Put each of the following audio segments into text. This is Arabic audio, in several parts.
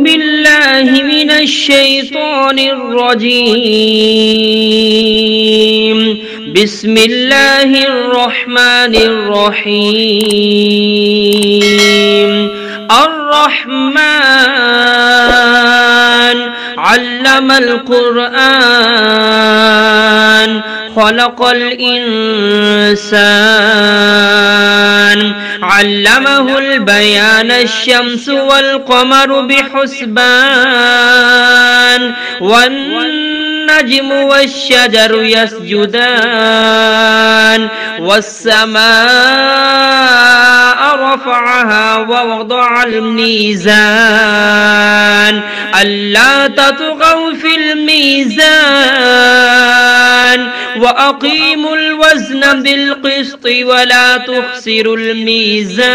بالله من الشيطان الرجيم. بسم الله الرحمن الرحيم. الرحمن علم القرآن خلق الإنسان علمه البيان الشمس والقمر بحسبان والنجم والشجر يسجدان والسماء رفعها ووضع الميزان ألا تطغوا في الميزان وأقيموا الوزن بالقسط ولا تخسروا الميزان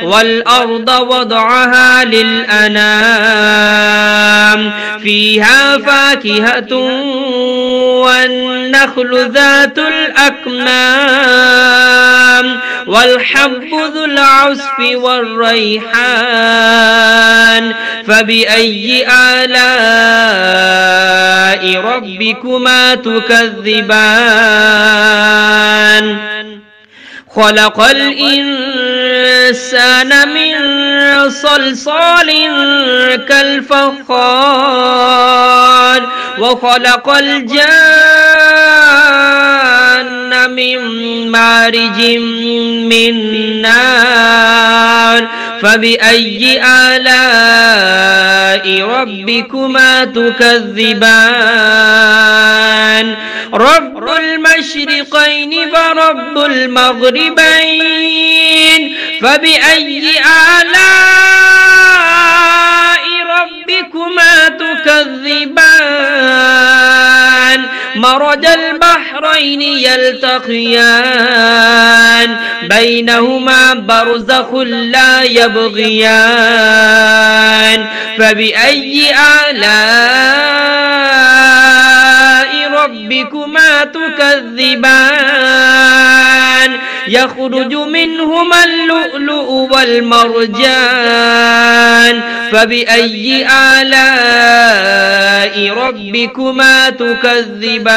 والأرض وضعها للأنام فيها فاكهة والنخل ذات الأكمام والحب ذو العصف والريحان فبأي آلاء ربكما تكذبان خلق الإنسان من صلصال كالفخار وخلق الجان من مارج من نار فبأي آلاء ربكما تكذبان رب المشرقين ورب المغربين فبأي آلاء ربكما تكذبان مرج البحرين يلتقيان بينهما برزخ لا يبغيان فبأي آلاء ربكما تكذبان يخرج منهما اللؤلؤ والمرجان فبأي آلاء ربكما تكذبان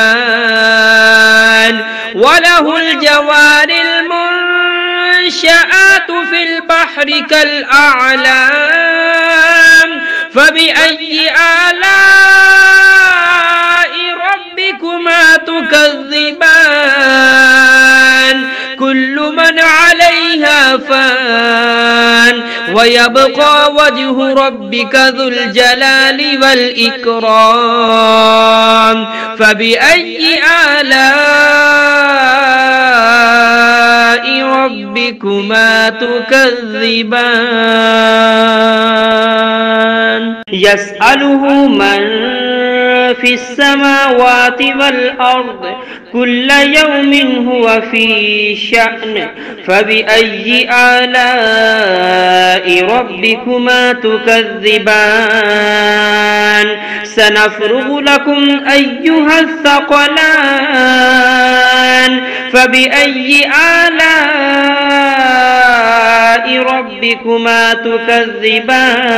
وله الجوار المنشآت في البحر كالأعلام فبأي آلاء ربكما تكذبان كل من عليها فان ويبقى وجه ربك ذو الجلال والإكرام فبأي آلاء ربكما تكذبان يسأله من في السماوات والأرض كل يوم هو في شأن فبأي آلاء ربكما تكذبان سنفرغ لكم أيها الثقلان فبأي آلاء ربكما تكذبان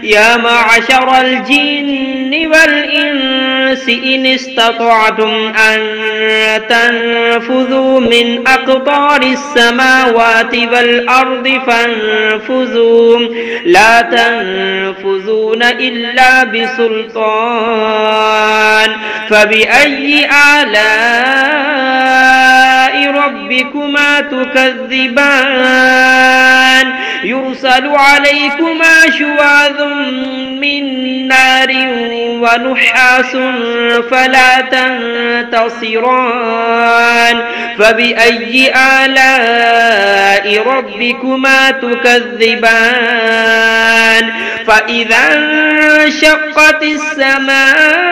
يا معشر الجن والإنس إن استطعتم أن تنفذوا من أقطار السماوات والأرض فانفذوا لا تنفذون إلا بسلطان فبأي آلاء ربكما تكذبان يرسل عليكما شواظ من نار ونحاس فلا تنتصران فبأي آلاء ربكما تكذبان فإذا انشقت السماء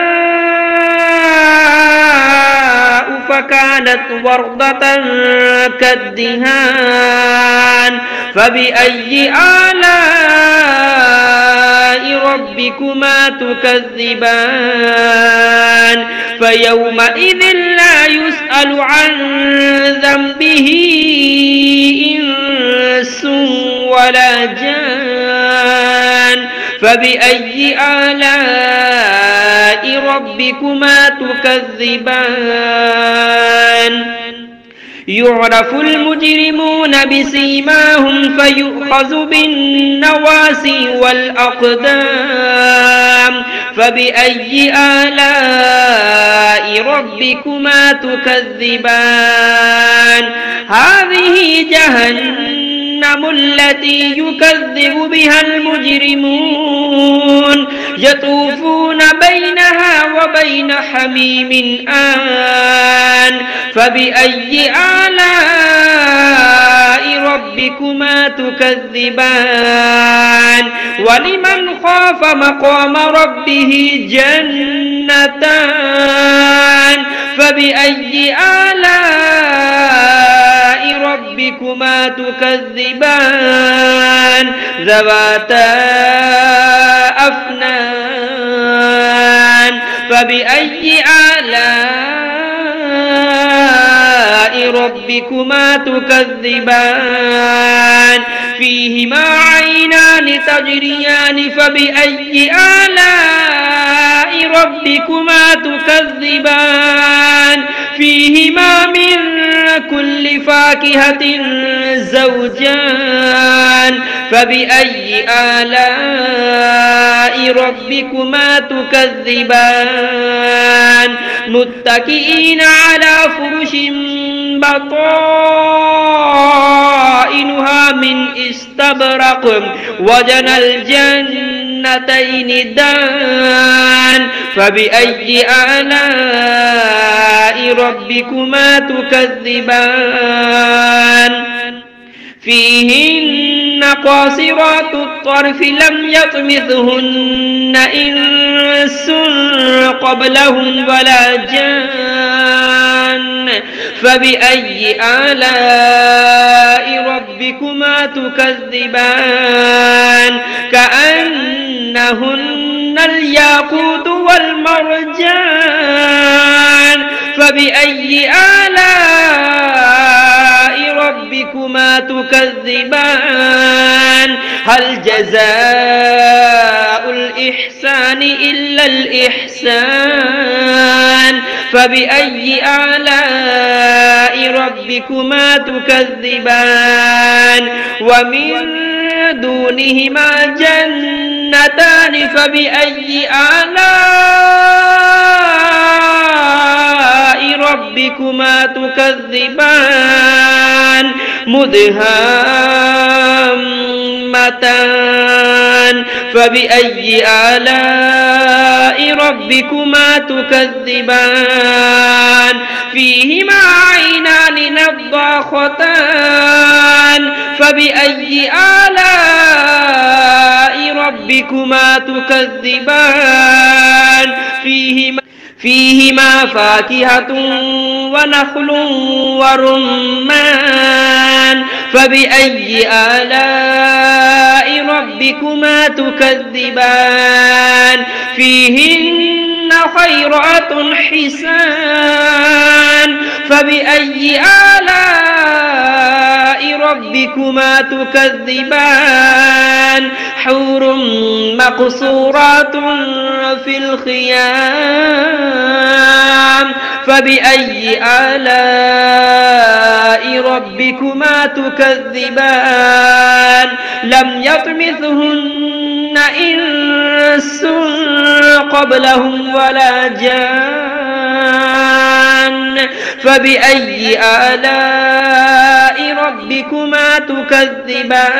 فكانت وردة كالدهان فبأي آلاء ربكما تكذبان فيومئذ لا يسأل عن ذنبه إنس ولا جان فبأي آلاء ربكما تكذبان يعرف المجرمون بسيماهم فيؤخذ بالنواسي والأقدام فبأي آلاء ربكما تكذبان هذه جهنم التي يكذب بها المجرمون يطوفون بينها وبين حميم آن فبأي آلاء ربكما تكذبان ولمن خاف مقام ربه جنتان فبأي آلاء ربكما تكذبان ذواتا أفنان فبأي آلاء ربكما تكذبان فيهما عينان تجريان فبأي آلاء ربكما تكذبان فيهما من كل فاكهة زوجان فبأي آلاء ربكما تكذبان متكئين على فرش بطائنها من استبرق وجنى الجنتين دان فبأي آلاء ربكما تكذبان فيهن قاصرات الطرف لم يطمثهن إنس قبلهم ولا جان فبأي آلاء ربكما تكذبان كأنهن الياقوت والمرجان فبأي آلاء ربكما تكذبان هل جزاء الإحسان إلا الإحسان فبأي آلاء ربكما تكذبان ومن دونهما جنتان فبأي آلاء ربكما تكذبان مدهامتان فبأي آلاء ربكما تكذبان فيهما عينان نضاختان فبأي آلاء ربكما تكذبان فيهما فاكهة ونخل ورمان فبأي آلاء ربكما تكذبان فيهن خيرات حسان فبأي آلاء ربكما تكذبان حور مقصورات في الخيام فبأي آلاء ربكما تكذبان لم يطمثهن إنس قبلهم ولا جان فبأي آلاء ربكما تكذبان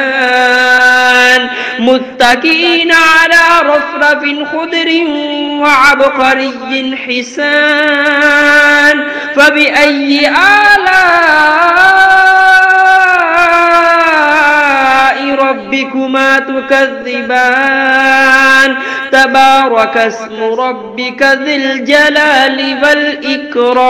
متكئين على رفرف خضر وعبقري حسان فبأي آلاء ربكما تكذبان تبارك اسم ربك ذي الجلال والإكرام.